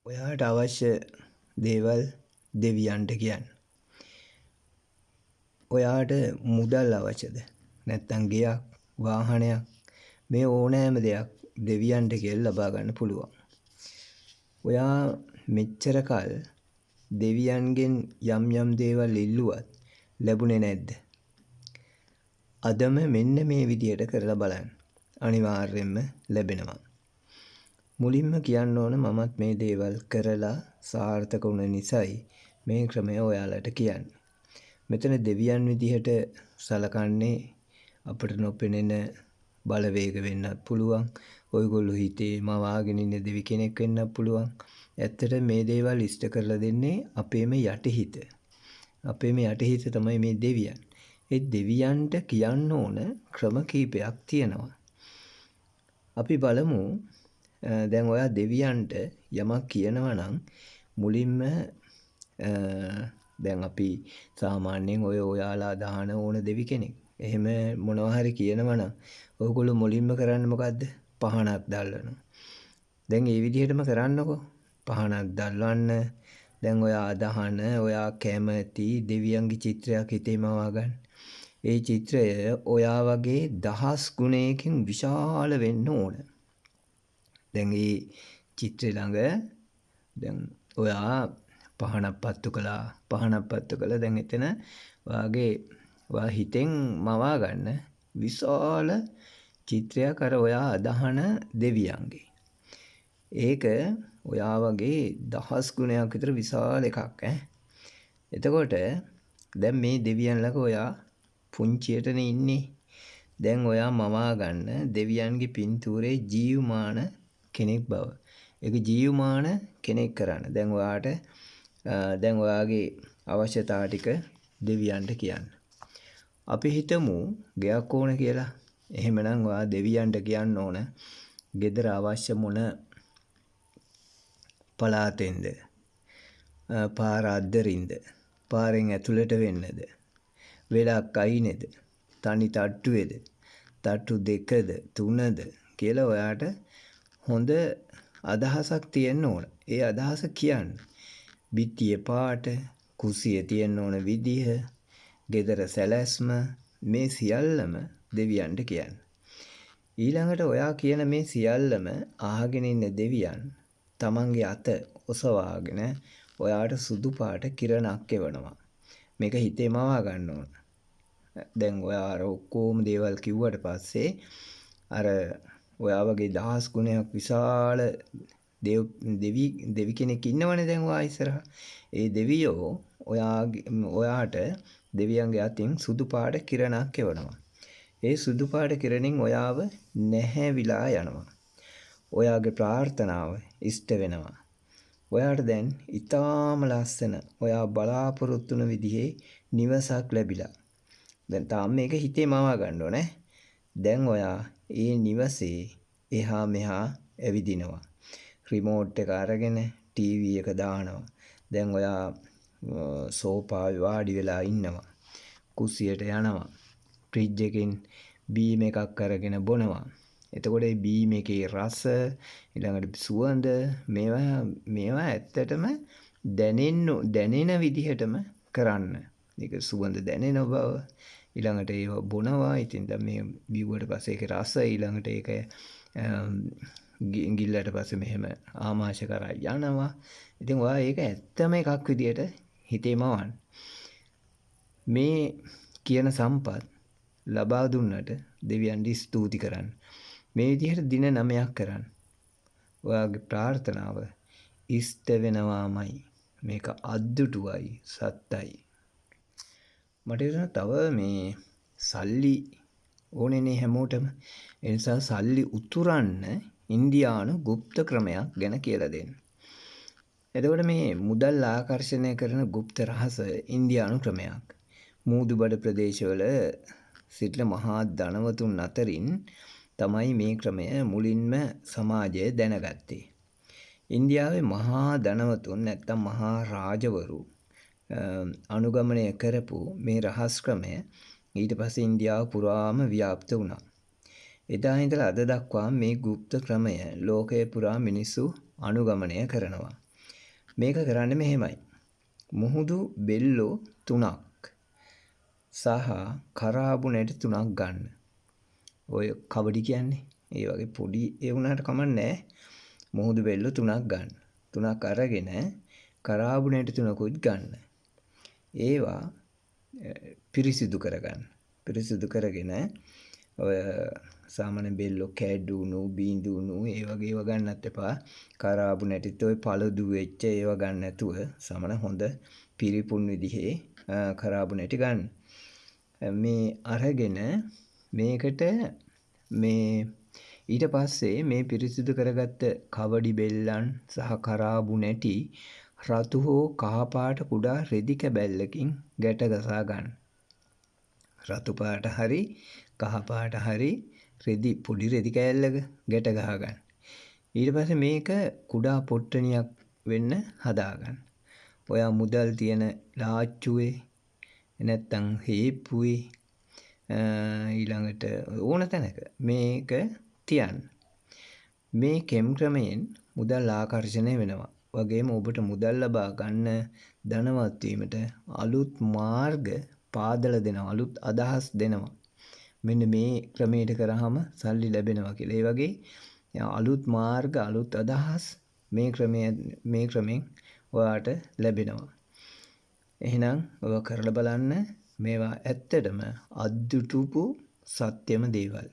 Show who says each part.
Speaker 1: ඔයාට අවශ්‍ය දේවල් දෙවියන්ට කියන්න. ඔයාට මුදල් අවශ්‍යද? නැත්තම් ගෙයක්, වාහනයක් මේ ඕනෑම දෙයක් දෙවියන්ට කියලා ලබා ගන්න පුළුවන්. ඔයා මෙච්චර කල් දෙවියන්ගෙන් යම් දේවල් ඉල්ලුවත් ලැබුණේ නැද්ද? අදම මෙන්න මේ විදියට කරලා බලන්න. අනිවාර්යයෙන්ම ලැබෙනවා. මුලින්ම කියන්න ඕන මමත් මේ දේවල් කරලා සාර්ථක වුණ නිසායි මේ ක්‍රමය ඔයාලට කියන්නේ. මෙතන දෙවියන් විදිහට සලකන්නේ අපිට නොපෙනෙන බලවේග වෙන්නත් පුළුවන්. ඔයගොල්ලෝ හිතේ මවාගෙන ඉන්න දෙවි කෙනෙක් වෙන්නත් පුළුවන්. ඇත්තට මේ දේවල් ඉෂ්ට කරලා දෙන්නේ අපේම යටිහිත. අපේම යටිහිත තමයි මේ දෙවියන්. ඒ දෙවියන්ට කියන්න ඕන ක්‍රම කීපයක් තියෙනවා. අපි බලමු දැන් ඔයා දෙවියන්ට යමක් කියනවා නම් මුලින්ම දැන් අපි සාමාන්‍යයෙන් ඔයාලා දාන ඕන දෙවි කෙනෙක්. එහෙම මොනවා හරි කියනවා නම් ඔයගොල්ලෝ මුලින්ම කරන්නේ මොකද්ද? පහනක් දැල්වනවා. දැන් මේ විදිහටම කරන්නකෝ. පහනක් දැල්වන්න. දැන් ඔයා අදහන, ඔයා කැමති දෙවියන්ගේ චිත්‍රයක් හිතේම වගන්න. ඒ චිත්‍රය ඔයා වගේ 1000 ගුණයකින් විශාල වෙන්න ඕන. දැන් මේ චිත්‍රය ළඟ දැන් ඔයා පහනක් පත්තු කළා. දැන් එතන ඔයා හිතෙන් මවා ගන්න විශාල චිත්‍රයක් අර ඔයා අදහන දෙවියන්ගේ. ඒක ඔයා වගේ 1000 ගුණයක් විතර විශාල එකක් ඈ. එතකොට දැන් මේ දෙවියන් ළඟ ඔයා පුංචියටනේ ඉන්නේ. දැන් ඔයා මවා ගන්න දෙවියන්ගේ පින්තූරේ ජීවමාන කෙනෙක් බව. ඒක ජීවමාන කෙනෙක් කරන්න. දැන් ඔයාට දැන් ඔයාගේ අවශ්‍යතාව ටික දෙවියන්ට කියන්න. අපි හිතමු ගෙයක් ඕන කියලා. එහෙමනම් ඔයා දෙවියන්ට කියන්න ඕන ගෙදර අවශ්‍ය මොන පළාතෙන්ද? පාර අද්දරින්ද? පාරෙන් ඇතුළට වෙන්නද? වෙලක් අයිනේද? තනි තට්ටුවේද? තට්ටු දෙකද? තුනද? කියලා ඔයාට හොඳ අදහසක් තියෙන්න ඕන. ඒ අදහස කියන්න. බිත්තියේ පාට, කුසියේ තියෙන්න ඕන විදිහ, ගෙදර සැලැස්ම මේ සියල්ලම දෙවියන්ට කියන්න. ඊළඟට ඔයා කියන මේ සියල්ලම අහගෙන ඉන්න දෙවියන් තමන්ගේ අත ඔසවාගෙන ඔයාට සුදු පාට කිරණක් එවනවා. මේක හිතේ මවා ගන්න ඕන. දැන් ඔයා අර ඔක්කොම දේවල් කිව්වට පස්සේ අර ඔයා වගේ 1000 ගුණයක් විශාල දෙවි කෙනෙක් ඉන්නවනේ දැන් ඔයා ඉස්සරහා. ඒ දෙවියෝ ඔයාට දෙවියන්ගේ අතින් සුදු පාට කිරණක් එවනවා. ඒ සුදු පාට කිරණින් ඔයාව නැහැවිලා යනවා. ඔයාගේ ප්‍රාර්ථනාව ඉෂ්ට වෙනවා. ඔයාට දැන් ඊටාම ලස්සන ඔයා බලාපොරොත්තු වෙන විදිහේ නිවසක් ලැබිලා. දැන් තාම මේක හිතේ මවා ගන්න ඕනේ. දැන් ඔයා ඒ නිවසේ එහා මෙහා ඇවිදිනවා. රිමෝට් එක අරගෙන ටීවී එක දානවා. දැන් ඔයා සෝෆාවේ වාඩි වෙලා ඉන්නවා. කුස්සියට යනවා. ෆ්‍රිජ් එකෙන් බීම් එකක් අරගෙන බොනවා. එතකොට මේ බීම් එකේ රස ඊළඟට සුවඳ මේවා ඇත්තටම දැනෙන විදිහටම කරන්න. ඒක සුවඳ දැනෙන බව ඊළඟට ඒව බොනවා. ඉතින් දැන් මේ බිව්වට පස්සේ ඒකේ රස ඊළඟට ඒක ගිල්ලට පස්සේ මෙහෙම ආමාශය කරා යනවා. ඉතින් ඔයා ඒක ඇත්තම එකක් විදියට හිතේ මවන්න. මේ කියන සම්පත් ලබා දුන්නට දෙවියන්ට ස්තුති කරන්න. මේ විදිහට දින 9ක් කරන්න. ඔයාගේ ප්‍රාර්ථනාව ඉෂ්ට වෙනවාමයි. මේක අද්දුටුවයි සත්තයි. මට තව මේ සල්ලි ඕනේනේ හැමෝටම. ඒ නිසා සල්ලි උතුරන්න ඉන්දියානු গুপ্ত ක්‍රමයක් ගැන කියලා දෙන්න. එතකොට මේ මුදල් ආකර්ෂණය කරන গুপ্ত රහස ඉන්දියානු ක්‍රමයක්. මූදුබඩ ප්‍රදේශවල සිටින මහා ධනවතුන් අතරින් තමයි මේ ක්‍රමය මුලින්ම සමාජය දැනගත්තේ. ඉන්දියාවේ මහා ධනවතුන් නැත්තම් මහා රාජවරු අනුගමනය කරපු මේ රහස් ක්‍රමය ඊට පස්සේ ඉන්දියාව පුරාම ව්‍යාප්ත වුණා. එදා ඉඳලා අද දක්වා මේ গুপ্ত ක්‍රමය ලෝකයේ පුරා මිනිස්සු අනුගමනය කරනවා. මේක කරන්නේ මෙහෙමයි. මුහුදු බෙල්ලෝ 3ක් සහ කරාබු නැටි 3ක් ගන්න. ඔය කබඩි කියන්නේ. ඒ වගේ පොඩි ඒ වුණාට කමන්නේ. මුහුදු බෙල්ලෝ 3ක් ගන්න. 3ක් අරගෙන කරාබු නැටි 3කුත් ගන්න. ඒවා පිරිසිදු කරගන්න. පිරිසිදු කරගෙන ඔය සාමාන්‍ය බෙල්ලෝ කැඩුණු බිඳුණු ඒ වගේ ඒවා ගන්නත් එපා. කරාබු නැටිත් ඔය පළදු වෙච්ච ඒවා ගන්න නැතුව සාමාන්‍ය හොඳ පිරිපුන් විදිහේ කරාබු නැටි ගන්න. මේ අරගෙන මේකට මේ ඊට පස්සේ මේ පිරිසිදු කරගත්ත කවඩි බෙල්ලන් සහ කරාබු නැටි රතු හෝ කහ පාට කුඩා රෙදි කැබැල්ලකින් ගැට ගසා ගන්න. රතු පාට හරි කහ පාට හරි පොඩි රෙදි කෑල්ලක ගැට ගහ ගන්න. ඊට පස්සේ මේක කුඩා පොට්ටනියක් වෙන්න හදා ගන්න. ඔයා මුදල් තියෙන ලාච්චුවේ නැත්තම් හේප්පුවේ ඊළඟට ඕන තැනක මේක තියන්න. මේ කෙම් ක්‍රමයෙන් මුදල් ආකර්ෂණය වෙනවා. වගේම ඔබට මුදල් ලබා ගන්න ධනවත් වීමට අලුත් මාර්ග පාදලා දෙනවා. අලුත් අදහස් දෙනවා. මෙන්න මේ ක්‍රමයට කරාම සල්ලි ලැබෙනවා කියලා. ඒ වගේ අලුත් මාර්ග අලුත් අදහස් මේ ක්‍රමෙන් ඔයාට ලැබෙනවා. එහෙනම් ඔය කරලා බලන්න. මේවා ඇත්තටම අද්දුටුපු සත්‍යම දේවල්.